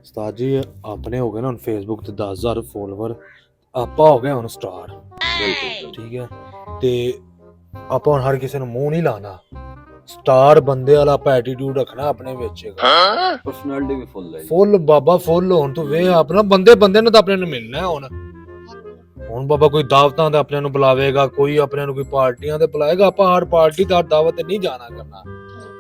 ਉਸਤਾਦ ਜੀ ਆਪਣੇ ਹੋ ਗਏ ਨਾ ਹੁਣ ਫੇਸਬੁੱਕ ਤੇ 10,000 ਫੋਲੋਵਰ, ਆਪਾਂ ਹੋ ਗਏ ਹੁਣ ਸਟਾਰ। ਬਿਲਕੁਲ ਠੀਕ ਹੈ, ਤੇ ਆਪਾਂ ਹੁਣ ਹਰ ਕਿਸੇ ਨੂੰ ਮੂੰਹ ਨਹੀਂ ਲਾਣਾ। ਸਟਾਰ ਬੰਦੇ ਵਾਲਾ ਆਪਾਂ ਐਟੀਟਿਊਡ ਰੱਖਣਾ ਆਪਣੇ ਵਿੱਚ। ਪਰਸਨੈਲਿਟੀ ਵੀ ਫੁੱਲ ਹੈ ਫੁੱਲ ਬਾਬਾ ਫੁੱਲ। ਹੁਣ ਤੂੰ ਵੇਖ ਆਪਣਾ ਬੰਦੇ ਨੂੰ ਤਾਂ ਆਪਣੇ ਨੂੰ ਮਿਲਣਾ ਹੁਣ ਬਾਬਾ ਕੋਈ ਦਾਵਤਾਂ ਤੇ ਆਪਣੇ ਨੂੰ ਬੁਲਾਵੇਗਾ, ਕੋਈ ਆਪਣੇ ਨੂੰ ਕੋਈ ਪਾਰਟੀਆਂ ਤੇ ਬੁਲਾਏਗਾ, ਆਪਾਂ ਹਰ ਪਾਰਟੀ ਤੇ ਹਰ ਦਾਵਤ ਤੇ ਨਹੀਂ ਜਾਣਾ ਕਰਨਾ।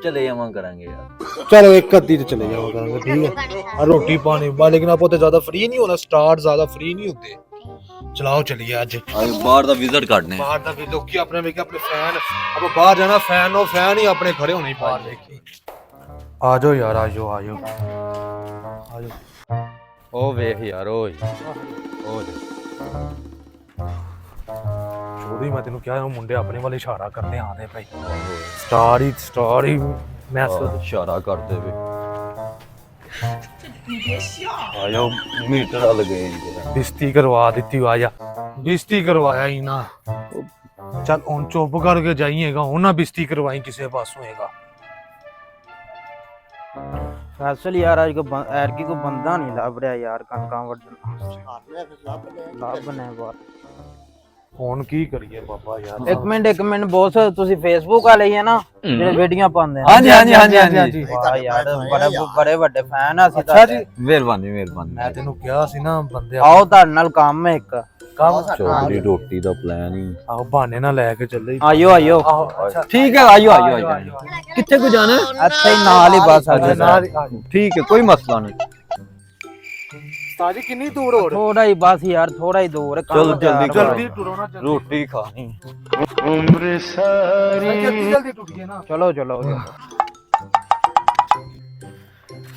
ਚਲੇ ਜਾਵਾਂ ਕਰਾਂਗੇ ਯਾਰ। ਚਲੋ ਇੱਕ ਅੱਧੀ ਤੇ ਚਲੇ ਜਾਵਾ ਕਰਾਂਗੇ, ਠੀਕ ਹੈ। ਰੋਟੀ ਪਾਣੀ ਬਾ, ਲੇਕਿਨ ਆਪਾਂ ਤੇ ਜ਼ਿਆਦਾ ਫ੍ਰੀ ਨਹੀਂ ਹੋਣਾ। ਸਟਾਰ ਜ਼ਿਆਦਾ ਫ੍ਰੀ ਨਹੀਂ ਹੁੰਦੇ। ਚਲਾਓ ਚਲੀਏ ਅੱਜ ਬਾਹਰ ਦਾ ਵਿਜ਼ਿਟ ਕਰਨੇ। ਬਾਹਰ ਦਾ ਵੀ ਲੋਕੀ ਆਪਣੇ ਵੇਖੇ ਆਪਣੇ ਫੈਨ, ਆਪਾਂ ਬਾਹਰ ਜਾਣਾ ਫੈਨ ਉਹ ਫੈਨ ਹੀ ਆਪਣੇ ਖੜੇ ਹੋਣੇ ਬਾਹਰ ਦੇਖੀ। ਆ ਜਾਓ ਯਾਰ, ਆ ਜਾਓ ਆ ਜਾਓ ਆ ਜਾਓ। ਉਹ ਵੇਖ ਯਾਰ ਉਹ ਛੋੜੀ ਮੈਂ ਤੈਨੂੰ ਕਿਹਾ ਉਹ ਮੁੰਡੇ ਆਪਣੇ ਵੱਲ ਇਸ਼ਾਰਾ ਕਰਦੇ ਆਂਦੇ ਭਾਈ। ਸਟਾਰ ਹੀ ਮੈਸੇਜ ਇਸ਼ਾਰਾ ਕਰਦੇ ਵੇ। ਆ ਜਾਓ ਮੀਟਰ ਵੱਲ ਗਏ ਬਿਸਤੀ ਕਰਵਾ ਦਿੱਤੀ। ਆ ਜਾ ਬਿਸਤੀ ਕਰਵਾਇਆ ਹੀ ਨਾ। ਚੱਲ ਹੁਣ ਚੁੱਪ ਕਰਕੇ ਜਾਈਏਗਾ, ਉਹਨਾਂ ਬਿਸਤੀ ਕਰਵਾਈ ਕਿਸੇ ਪਾਸੋਂ ਹੈਗਾ। ਫੈਸਲ ਯਾਰ ਅੱਜ ਕੋ ਐਰਕੀ ਕੋ ਬੰਦਾ ਨਹੀਂ ਲੱਭ ਰਿਹਾ ਯਾਰ। ਕਣਕਾਂ ਵੱਢਣ ਲੱਭ ਨੇ ਬਾਹਰ। ਹੁਣ ਕੀ ਕਰੀਏ ਬਾਬਾ ਯਾਰ। ਇੱਕ ਮਿੰਟ ਬੋਸ, ਤੁਸੀਂ ਫੇਸਬੁੱਕ ਵਾਲੇ ਹੀ ਹੈ ਨਾ ਜਿਹੜੇ ਵੀਡੀਓ ਪਾਉਂਦੇ ਨੇ? ਹਾਂਜੀ। ਵਾਹ ਯਾਰ ਬੜੇ ਵੱਡੇ ਫੈਨ ਆ ਅਸੀਂ ਅੱਛਾ ਜੀ, ਮਿਹਰਬਾਨੀ ਮੈਂ ਤੈਨੂੰ ਕਿਹਾ ਸੀ ਨਾ ਬੰਦੇ ਆਓ ਤੁਹਾਡੇ ਨਾਲ ਕੰਮ ਹੈ ਇੱਕ। ਕੰਮ ਚੋਰੀ ਰੋਟੀ ਦਾ ਪਲਾਨ ਹੀ। ਆਹੋ ਬਹਾਨੇ ਨਾਲ ਲੈ ਕੇ ਚੱਲੇ। ਆਇਓ ਠੀਕ ਹੈ, ਆਇਓ ਕਿੱਥੇ ਕੋ ਜਾਣਾ? ਇੱਥੇ ਹੀ ਨਾਲ ਹੀ ਬਸ ਆ ਜਾਓ। ਠੀਕ ਹੈ, ਕੋਈ ਮਸਲਾ ਨਹੀਂ। ਸਾਜੀ ਕਿੰਨੀ ਦੂਰ ਹੋ ਰਿਹਾ? ਥੋੜਾ ਹੀ ਬਸ ਯਾਰ, ਥੋੜਾ ਹੀ ਦੂਰ। ਚਲੋ ਜਲਦੀ ਟੁਰੋ ਨਾ, ਰੋਟੀ ਖਾਣੀ। ਉਮਰ ਸਾਰੀ ਜਲਦੀ ਟੁੱਟੀਏ ਨਾ। ਚਲੋ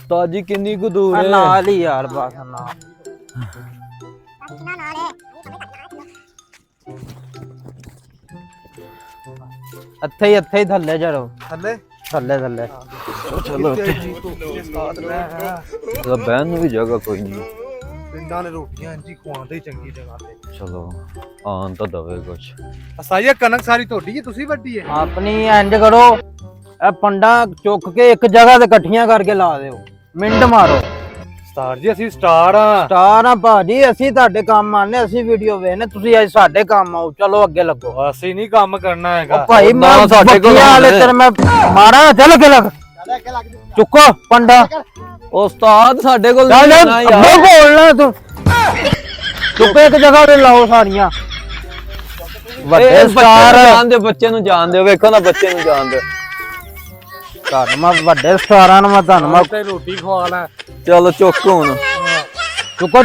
ਤਾਜੀ ਕਿੰਨੀ ਕੁ ਦੂਰ ਹੈ? ਨਾਲ ਹੀ ਯਾਰ ਬਸ ਨਾਲ। ਇੱਥੇ ਹੀ ਥੱਲੇ ਚਲੋ। ਥੱਲੇ ਚਲੋ ਬਹਿਣ ਨੂੰ ਵੀ ਜਗ੍ਹਾ ਕੋਈ ਨਹੀਂ। ਪਿੰਡਾਂ ਨੇ ਰੋਟੀਆਂ ਇੰਜੀ ਖਵਾਉਂਦੇ ਚੰਗੀ ਜਗ੍ਹਾ ਤੇ। ਚਲੋ ਆਉਣ ਤਾਂ ਦਵੇ ਕੁਛ। ਅਸਾਈਆ ਕਣਕ ਸਾਰੀ ਤੁਹਾਡੀ ਹੈ, ਤੁਸੀਂ ਵੱਢੀ ਹੈ? ਆਪਣੀ ਇੰਜ ਕਰੋ, ਇਹ ਪੰਡਾ ਚੁੱਕ ਕੇ ਇੱਕ ਜਗ੍ਹਾ ਤੇ ਇਕੱਠੀਆਂ ਕਰਕੇ ਲਾ ਦਿਓ। ਮਿੰਟ ਮਾਰੋ। ਸਟਾਰ ਜੀ ਅਸੀਂ ਸਟਾਰ ਆ। ਸਟਾਰ ਆ ਭਾਜੀ, ਅਸੀਂ ਤੁਹਾਡੇ ਕੰਮ ਆਨੇ, ਅਸੀਂ ਵੀਡੀਓ ਵੇਖਨੇ, ਤੁਸੀਂ ਅੱਜ ਸਾਡੇ ਕੰਮ ਆਓ। ਚਲੋ ਅੱਗੇ ਲੱਗੋ। ਅਸੀਂ ਨਹੀਂ ਕੰਮ ਕਰਨਾ ਹੈਗਾ। ਉਹ ਭਾਈ ਮੈਂ ਸਾਡੇ ਕੋਲ ਵਾਲੇ ਤੇਰੇ ਮੈਂ ਮਾਰਾਂ। ਚੱਲ ਅੱਗੇ ਲੱਗ। ਚੁੱਕੋ ਪੰਡਾ। ਉਸਤਾਦ ਸਾਡੇ ਕੋਲ ਚੱਲ ਅੱਗੇ ਬੋਲਣਾ ਤੂੰ। ਚੁੱਪ ਇੱਕ ਜਗ੍ਹਾ ਤੇ ਲਾਓ ਸਾਰੀਆਂ। ਵੱਡੇ ਸਟਾਰ ਜਾਣਦੇ ਬੱਚੇ ਨੂੰ ਜਾਣਦੇ, ਵੇਖੋ ਨਾ ਬੱਚੇ ਨੂੰ ਜਾਣਦੇ। ਤੁਹਾਨੂੰ ਮੈਂ ਵੱਡੇ ਸਟਾਰਾਂ ਨੂੰ ਮੈਂ ਤੁਹਾਨੂੰ ਮੈਂ ਤੇ ਰੋਟੀ ਖਵਾ ਲੈ। ਚਲੋ ਚੁੱਕ ਹੁਣ। ਚੁੱਕੋ